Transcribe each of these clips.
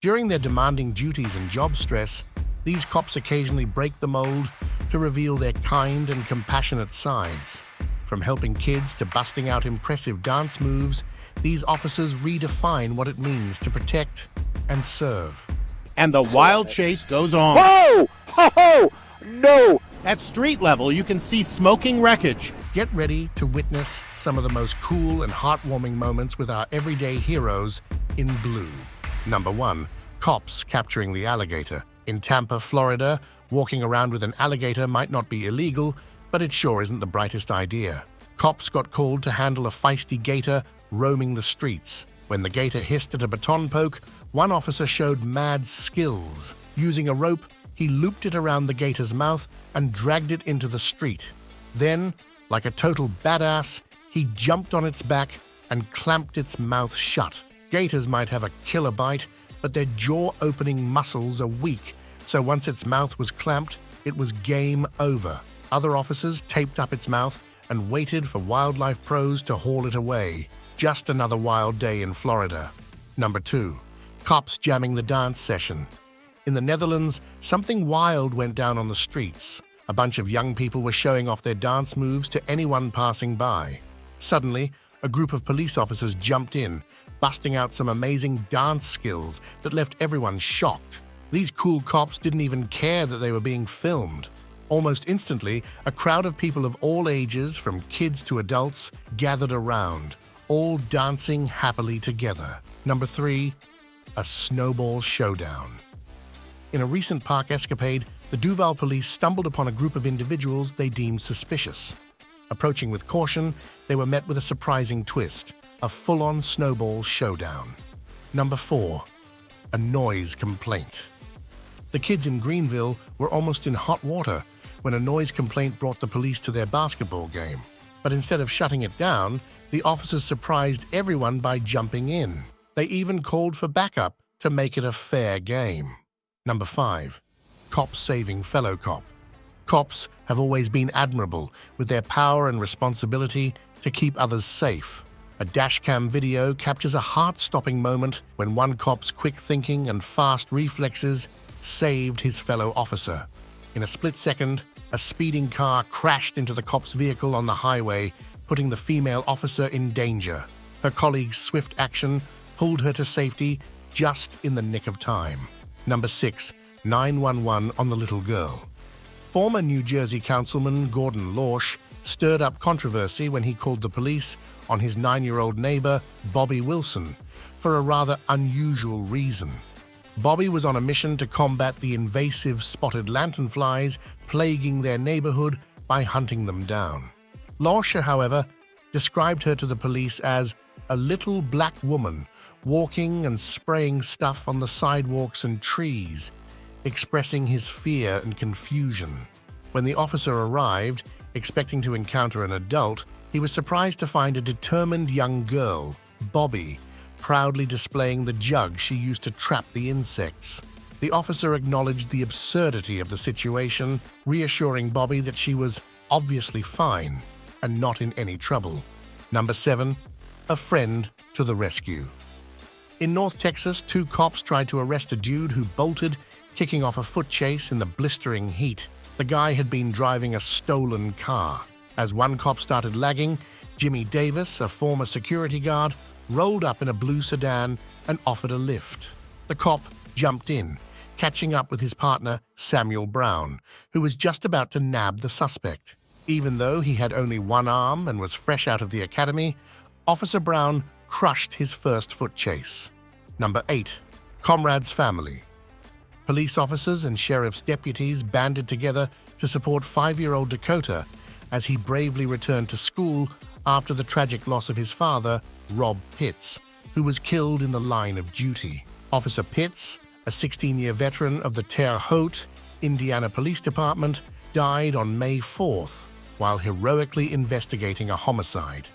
During their demanding duties and job stress, these cops occasionally break the mold to reveal their kind and compassionate sides. From helping kids to busting out impressive dance moves, these officers redefine what it means to protect and serve. And the wild chase goes on. Whoa! Ho ho! No! At street level, you can see smoking wreckage. Get ready to witness some of the most cool and heartwarming moments with our everyday heroes in blue. Number 1. Cops capturing the alligator. In Tampa, Florida, walking around with an alligator might not be illegal, but it sure isn't the brightest idea. Cops got called to handle a feisty gator roaming the streets. When the gator hissed at a baton poke, one officer showed mad skills. Using a rope, he looped it around the gator's mouth and dragged it into the street. Then, like a total badass, he jumped on its back and clamped its mouth shut. Gators might have a killer bite, but their jaw-opening muscles are weak, so once its mouth was clamped, it was game over. Other officers taped up its mouth and waited for wildlife pros to haul it away. Just another wild day in Florida. Number 2. Cops jamming the dance session. In the Netherlands, something wild went down on the streets. A bunch of young people were showing off their dance moves to anyone passing by. Suddenly, a group of police officers jumped in, busting out some amazing dance skills that left everyone shocked. These cool cops didn't even care that they were being filmed. Almost instantly, a crowd of people of all ages, from kids to adults, gathered around, all dancing happily together. Number 3. A snowball showdown. In a recent park escapade, the Duval police stumbled upon a group of individuals they deemed suspicious. Approaching with caution, they were met with a surprising twist: a full-on snowball showdown. Number 4. A noise complaint. The kids in Greenville were almost in hot water when a noise complaint brought the police to their basketball game. But instead of shutting it down, the officers surprised everyone by jumping in. They even called for backup to make it a fair game. Number 5. Cops saving fellow cop. Cops have always been admirable with their power and responsibility to keep others safe. A dashcam video captures a heart-stopping moment when one cop's quick thinking and fast reflexes saved his fellow officer. In a split second, a speeding car crashed into the cop's vehicle on the highway, putting the female officer in danger. Her colleague's swift action pulled her to safety just in the nick of time. Number 6. 911 on the little girl. Former New Jersey Councilman Gordon Lorsch stirred up controversy when he called the police on his 9-year-old neighbor, Bobby Wilson, for a rather unusual reason. Bobby was on a mission to combat the invasive spotted lanternflies plaguing their neighborhood by hunting them down. Lorsch, however, described her to the police as a little black woman walking and spraying stuff on the sidewalks and trees, expressing his fear and confusion. When the officer arrived, expecting to encounter an adult, he was surprised to find a determined young girl, Bobby, proudly displaying the jug she used to trap the insects. The officer acknowledged the absurdity of the situation, reassuring Bobby that she was obviously fine and not in any trouble. Number 7. A friend to the rescue. In North Texas, 2 cops tried to arrest a dude who bolted, kicking off a foot chase in the blistering heat. The guy had been driving a stolen car. As one cop started lagging, Jimmy Davis, a former security guard, rolled up in a blue sedan and offered a lift. The cop jumped in, catching up with his partner, Samuel Brown, who was just about to nab the suspect. Even though he had only one arm and was fresh out of the academy, Officer Brown crushed his first foot chase. Number 8. Comrades family. Police officers and sheriff's deputies banded together to support 5-year-old Dakota as he bravely returned to school after the tragic loss of his father, Rob Pitts, who was killed in the line of duty. Officer Pitts, a 16-year veteran of the Terre Haute, Indiana Police Department, died on May 4th while heroically investigating a homicide.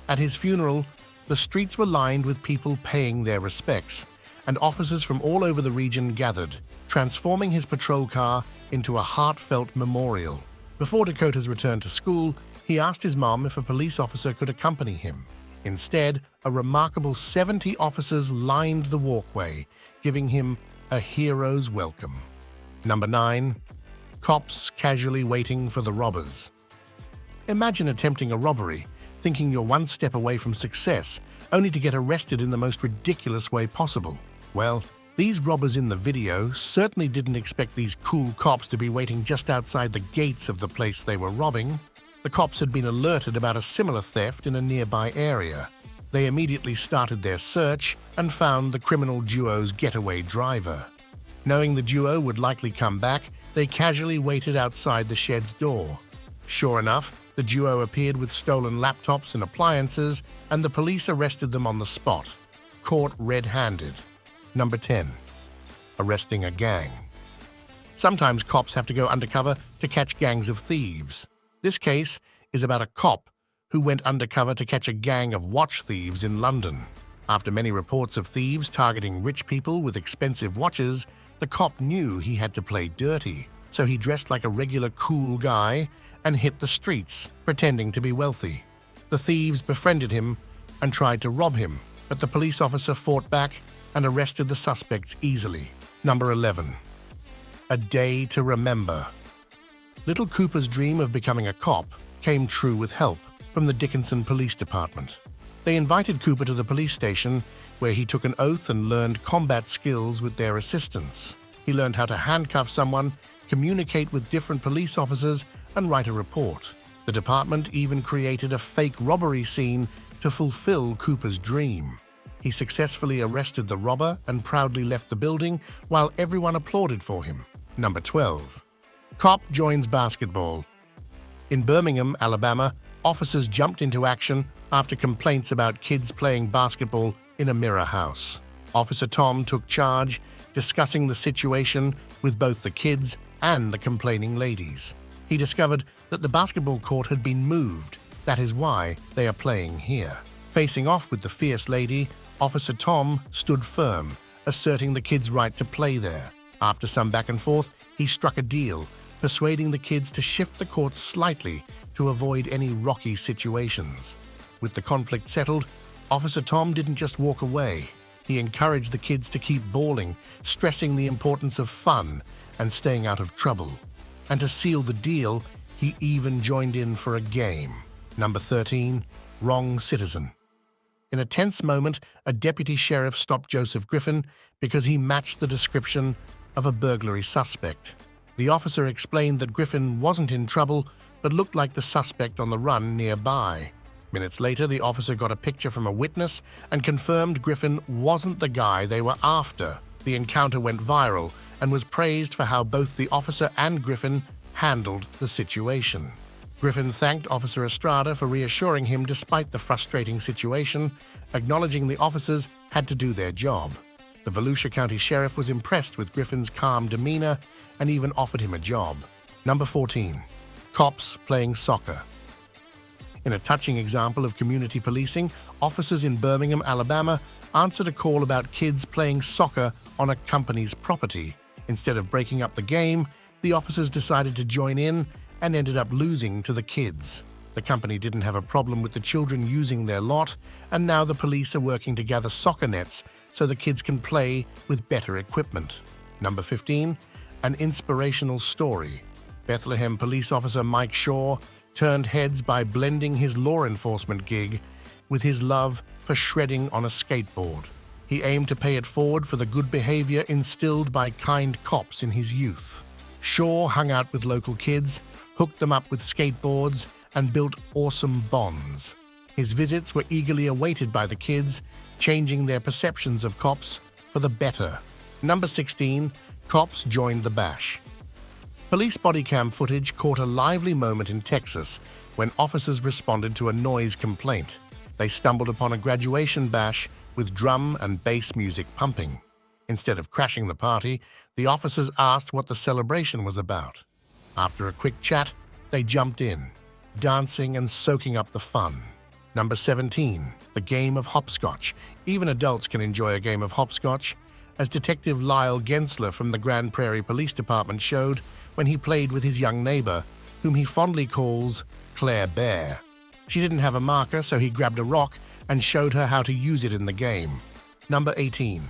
At his funeral, the streets were lined with people paying their respects, and officers from all over the region gathered, transforming his patrol car into a heartfelt memorial. Before Dakota's return to school, he asked his mom if a police officer could accompany him. Instead, a remarkable 70 officers lined the walkway, giving him a hero's welcome. Number 9. Cops casually waiting for the robbers. Imagine attempting a robbery, thinking you're one step away from success, only to get arrested in the most ridiculous way possible. Well, these robbers in the video certainly didn't expect these cool cops to be waiting just outside the gates of the place they were robbing. The cops had been alerted about a similar theft in a nearby area. They immediately started their search and found the criminal duo's getaway driver. Knowing the duo would likely come back, they casually waited outside the shed's door. Sure enough, the duo appeared with stolen laptops and appliances, and the police arrested them on the spot, caught red-handed. Number 10. Arresting a gang. Sometimes cops have to go undercover to catch gangs of thieves. This case is about a cop who went undercover to catch a gang of watch thieves in London. After many reports of thieves targeting rich people with expensive watches, the cop knew he had to play dirty, so he dressed like a regular cool guy and hit the streets, pretending to be wealthy. The thieves befriended him and tried to rob him, but the police officer fought back and arrested the suspects easily. Number 11. A day to remember. Little Cooper's dream of becoming a cop came true with help from the Dickinson Police Department. They invited Cooper to the police station, where he took an oath and learned combat skills with their assistance. He learned how to handcuff someone, communicate with different police officers, and write a report. The department even created a fake robbery scene to fulfill Cooper's dream. He successfully arrested the robber and proudly left the building while everyone applauded for him. Number 12. Cop joins basketball. In Birmingham, Alabama, officers jumped into action after complaints about kids playing basketball in a mirror house. Officer Tom took charge, discussing the situation with both the kids and the complaining ladies. He discovered that the basketball court had been moved. That is why they are playing here. Facing off with the fierce lady, Officer Tom stood firm, asserting the kids' right to play there. After some back and forth, he struck a deal, persuading the kids to shift the court slightly to avoid any rocky situations. With the conflict settled, Officer Tom didn't just walk away. He encouraged the kids to keep balling, stressing the importance of fun and staying out of trouble. And to seal the deal, he even joined in for a game. Number 13. Wrong citizen. In a tense moment, a deputy sheriff stopped Joseph Griffin because he matched the description of a burglary suspect. The officer explained that Griffin wasn't in trouble, but looked like the suspect on the run nearby. Minutes later, the officer got a picture from a witness and confirmed Griffin wasn't the guy they were after. The encounter went viral and was praised for how both the officer and Griffin handled the situation. Griffin thanked Officer Estrada for reassuring him despite the frustrating situation, acknowledging the officers had to do their job. The Volusia County Sheriff was impressed with Griffin's calm demeanor and even offered him a job. Number 14. Cops playing soccer. In a touching example of community policing, officers in Birmingham, Alabama, answered a call about kids playing soccer on a company's property. Instead of breaking up the game, the officers decided to join in and ended up losing to the kids. The company didn't have a problem with the children using their lot, and now the police are working to gather soccer nets so the kids can play with better equipment. Number 15. An inspirational story. Bethlehem police officer Mike Shaw turned heads by blending his law enforcement gig with his love for shredding on a skateboard. He aimed to pay it forward for the good behavior instilled by kind cops in his youth. Shaw hung out with local kids, hooked them up with skateboards, and built awesome bonds. His visits were eagerly awaited by the kids, changing their perceptions of cops for the better. Number 16. Cops joined the bash. Police body cam footage caught a lively moment in Texas when officers responded to a noise complaint. They stumbled upon a graduation bash with drum and bass music pumping. Instead of crashing the party, the officers asked what the celebration was about. After a quick chat, they jumped in, dancing and soaking up the fun. Number 17. The Game of Hopscotch. Even adults can enjoy a game of hopscotch, as Detective Lyle Gensler from the Grand Prairie Police Department showed when he played with his young neighbor, whom he fondly calls Claire Bear. She didn't have a marker, so he grabbed a rock and showed her how to use it in the game. Number 18.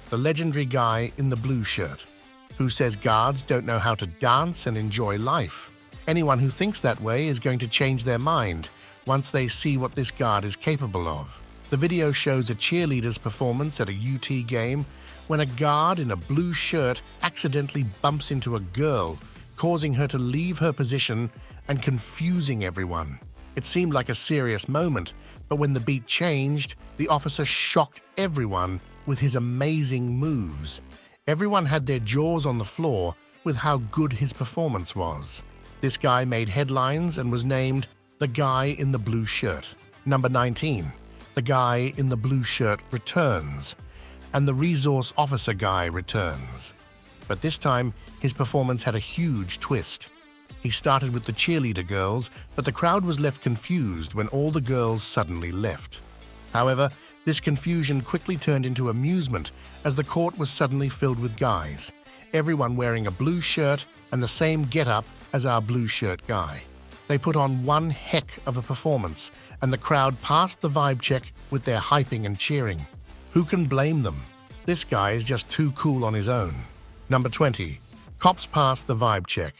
The legendary guy in the blue shirt, who says guards don't know how to dance and enjoy life. Anyone who thinks that way is going to change their mind once they see what this guard is capable of. The video shows a cheerleader's performance at a UT game when a guard in a blue shirt accidentally bumps into a girl, causing her to leave her position and confusing everyone. It seemed like a serious moment, but when the beat changed, the officer shocked everyone with his amazing moves. Everyone had their jaws on the floor with how good his performance was. This guy made headlines and was named the guy in the blue shirt. Number 19. The guy in the blue shirt returns, and the resource officer guy returns. But this time, his performance had a huge twist. He started with the cheerleader girls, but the crowd was left confused when all the girls suddenly left. However, this confusion quickly turned into amusement as the court was suddenly filled with guys, everyone wearing a blue shirt and the same getup as our blue shirt guy. They put on one heck of a performance, and the crowd passed the vibe check with their hyping and cheering. Who can blame them? This guy is just too cool on his own. Number 20. Cops passed the vibe check.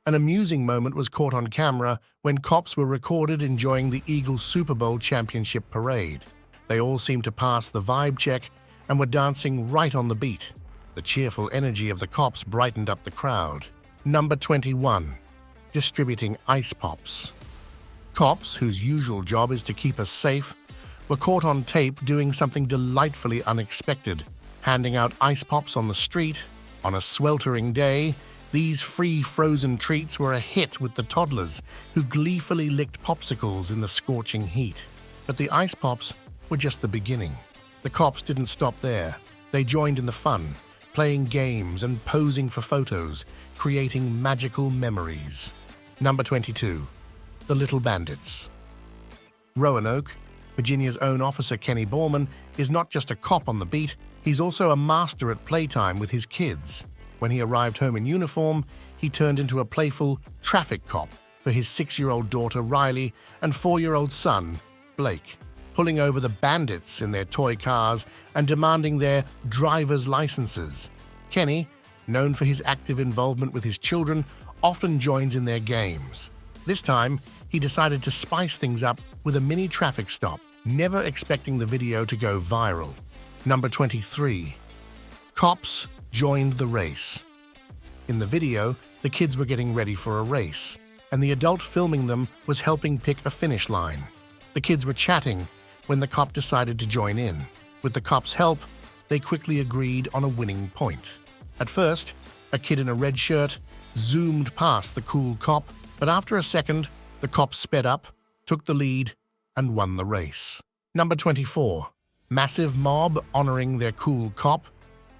An amusing moment was caught on camera when cops were recorded enjoying the Eagles Super Bowl championship parade. They all seemed to pass the vibe check and were dancing right on the beat. The cheerful energy of the cops brightened up the crowd. Number 21. Distributing ice pops. Cops, whose usual job is to keep us safe, were caught on tape doing something delightfully unexpected, handing out ice pops on the street. On a sweltering day, these free frozen treats were a hit with the toddlers, who gleefully licked popsicles in the scorching heat. But the ice pops were just the beginning. The cops didn't stop there. They joined in the fun, playing games and posing for photos, creating magical memories. Number 22. The Little Bandits. Roanoke, Virginia's own officer Kenny Borman, is not just a cop on the beat, he's also a master at playtime with his kids. When he arrived home in uniform, he turned into a playful traffic cop for his 6-year-old daughter Riley and 4-year-old son Blake, pulling over the bandits in their toy cars and demanding their driver's licenses. Kenny, known for his active involvement with his children, often joins in their games. This time, he decided to spice things up with a mini traffic stop, never expecting the video to go viral. Number 23. Cops joined the race. In the video, the kids were getting ready for a race, and the adult filming them was helping pick a finish line. The kids were chatting when the cop decided to join in. With the cop's help, they quickly agreed on a winning point. At first, a kid in a red shirt zoomed past the cool cop, but after a second, the cop sped up, took the lead, and won the race. Number 24. Massive mob honoring their cool cop.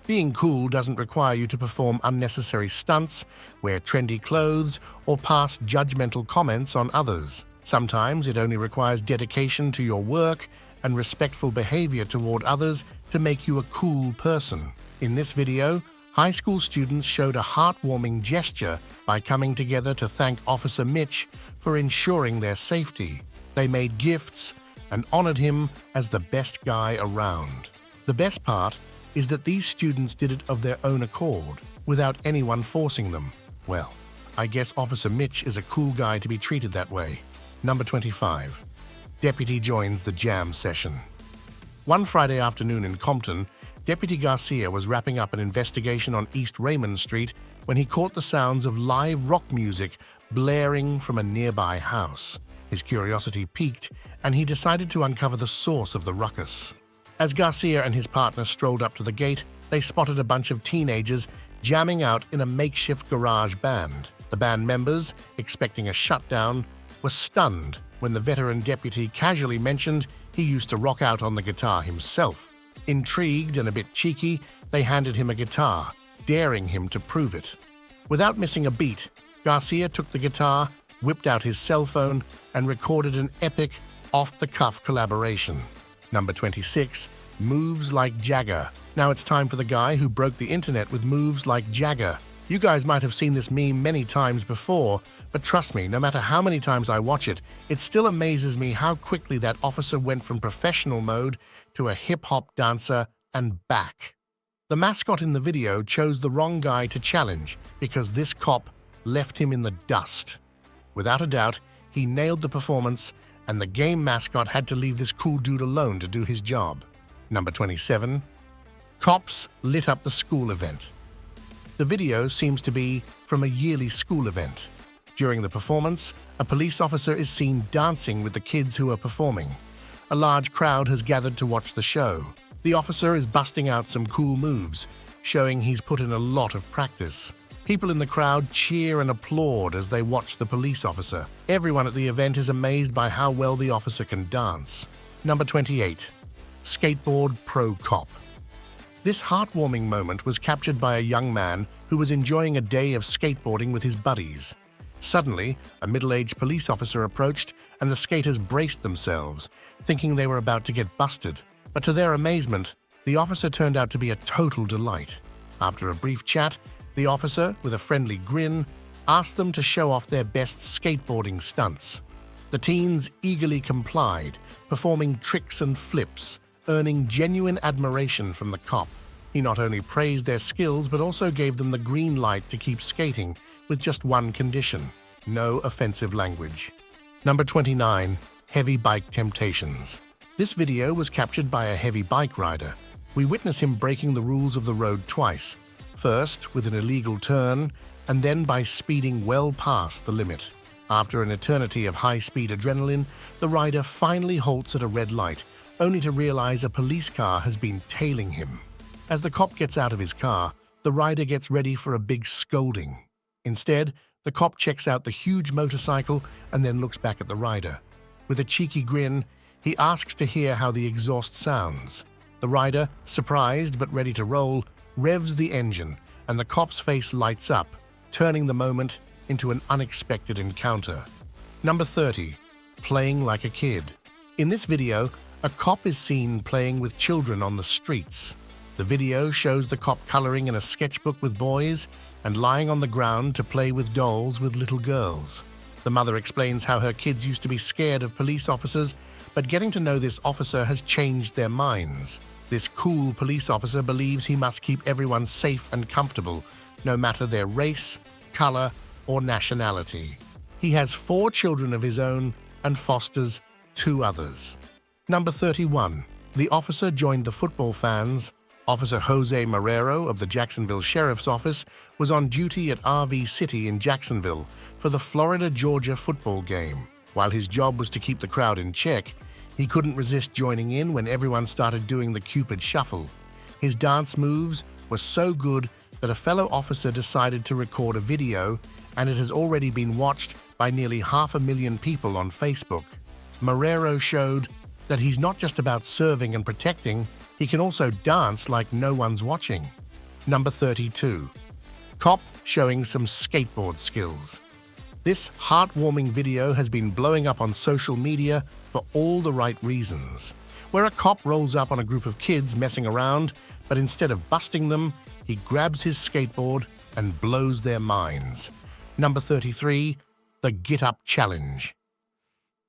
Being cool doesn't require you to perform unnecessary stunts, wear trendy clothes, or pass judgmental comments on others. Sometimes it only requires dedication to your work and respectful behavior toward others to make you a cool person. In this video, high school students showed a heartwarming gesture by coming together to thank Officer Mitch for ensuring their safety. They made gifts and honored him as the best guy around. The best part is that these students did it of their own accord, without anyone forcing them. Well, I guess Officer Mitch is a cool guy to be treated that way. Number 25. Deputy joins the jam session. One Friday afternoon in Compton, Deputy Garcia was wrapping up an investigation on East Raymond Street when he caught the sounds of live rock music blaring from a nearby house. His curiosity piqued, and he decided to uncover the source of the ruckus. As Garcia and his partner strolled up to the gate, they spotted a bunch of teenagers jamming out in a makeshift garage band. The band members, expecting a shutdown, were stunned when the veteran deputy casually mentioned he used to rock out on the guitar himself. Intrigued and a bit cheeky, they handed him a guitar, daring him to prove it. Without missing a beat, Garcia took the guitar, whipped out his cell phone, and recorded an epic, off-the-cuff collaboration. Number 26. Moves like Jagger. Now it's time for the guy who broke the internet with moves like Jagger. You guys might have seen this meme many times before, but trust me, no matter how many times I watch it, it still amazes me how quickly that officer went from professional mode to a hip-hop dancer and back. The mascot in the video chose the wrong guy to challenge because this cop left him in the dust. Without a doubt, he nailed the performance, and the game mascot had to leave this cool dude alone to do his job. Number 27. Cops lit up the school event. The video seems to be from a yearly school event. During the performance, a police officer is seen dancing with the kids who are performing. A large crowd has gathered to watch the show. The officer is busting out some cool moves, showing he's put in a lot of practice. People in the crowd cheer and applaud as they watch the police officer. Everyone at the event is amazed by how well the officer can dance. Number 28. Skateboard Pro Cop. This heartwarming moment was captured by a young man who was enjoying a day of skateboarding with his buddies. Suddenly, a middle-aged police officer approached and the skaters braced themselves, thinking they were about to get busted. But to their amazement, the officer turned out to be a total delight. After a brief chat, the officer, with a friendly grin, asked them to show off their best skateboarding stunts. The teens eagerly complied, performing tricks and flips, earning genuine admiration from the cop. He not only praised their skills but also gave them the green light to keep skating, with just one condition: no offensive language. Number 29. Heavy bike temptations. This video was captured by a heavy bike rider. We witness him breaking the rules of the road twice, first with an illegal turn, and then by speeding well past the limit. After an eternity of high-speed adrenaline, the rider finally halts at a red light, only to realize a police car has been tailing him. As the cop gets out of his car, the rider gets ready for a big scolding. Instead, the cop checks out the huge motorcycle and then looks back at the rider. With a cheeky grin, he asks to hear how the exhaust sounds. The rider, surprised but ready to roll, revs the engine, and the cop's face lights up, turning the moment into an unexpected encounter. Number 30. Playing like a kid. In this video, a cop is seen playing with children on the streets. The video shows the cop coloring in a sketchbook with boys and lying on the ground to play with dolls with little girls. The mother explains how her kids used to be scared of police officers, but getting to know this officer has changed their minds. This cool police officer believes he must keep everyone safe and comfortable, no matter their race, color, or nationality. He has 4 children of his own and fosters 2 others. Number 31. The officer joined the football fans. Officer Jose Marrero of the Jacksonville Sheriff's Office was on duty at RV City in Jacksonville for the Florida-Georgia football game. While his job was to keep the crowd in check, he couldn't resist joining in when everyone started doing the Cupid Shuffle. His dance moves were so good that a fellow officer decided to record a video, and it has already been watched by nearly 500,000 people on Facebook. Marrero showed that he's not just about serving and protecting, he can also dance like no one's watching. Number 32. Cop showing some skateboard skills. This heartwarming video has been blowing up on social media for all the right reasons, where a cop rolls up on a group of kids messing around, but instead of busting them, he grabs his skateboard and blows their minds. Number 33. The Get Up Challenge.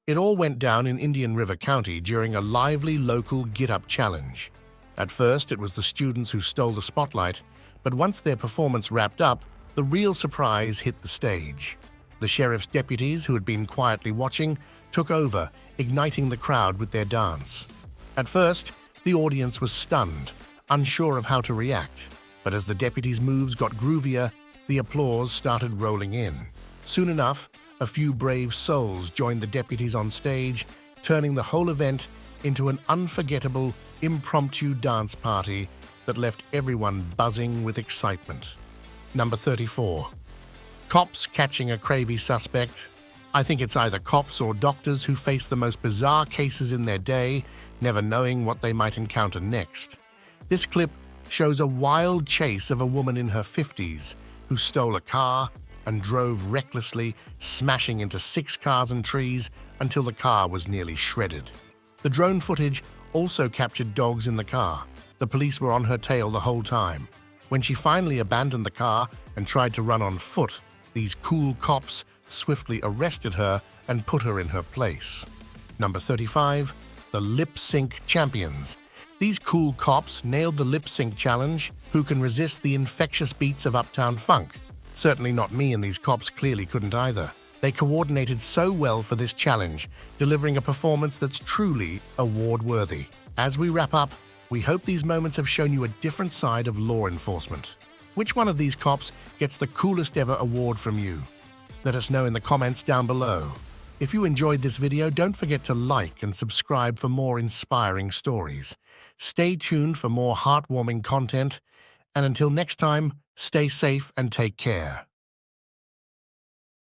It all went down in Indian River County during a lively local Get Up Challenge. At first, it was the students who stole the spotlight, but once their performance wrapped up, the real surprise hit the stage. The sheriff's deputies, who had been quietly watching, took over, igniting the crowd with their dance. At first, the audience was stunned, unsure of how to react, but as the deputies' moves got groovier, the applause started rolling in. Soon enough, a few brave souls joined the deputies on stage, turning the whole event into an unforgettable, impromptu dance party that left everyone buzzing with excitement. Number 34. Cops catching a crazy suspect. I think it's either cops or doctors who face the most bizarre cases in their day, never knowing what they might encounter next. This clip shows a wild chase of a woman in her 50s who stole a car and drove recklessly, smashing into 6 cars and trees until the car was nearly shredded. The drone footage also captured dogs in the car. The police were on her tail the whole time. When she finally abandoned the car and tried to run on foot, these cool cops swiftly arrested her and put her in her place. Number 35. The Lipsync Champions. These cool cops nailed the lip-sync challenge. Who can resist the infectious beats of Uptown Funk? Certainly not me, and these cops clearly couldn't either. They coordinated so well for this challenge, delivering a performance that's truly award-worthy. As we wrap up, we hope these moments have shown you a different side of law enforcement. Which one of these cops gets the coolest ever award from you? Let us know in the comments down below. If you enjoyed this video, don't forget to like and subscribe for more inspiring stories. Stay tuned for more heartwarming content, and until next time, stay safe and take care.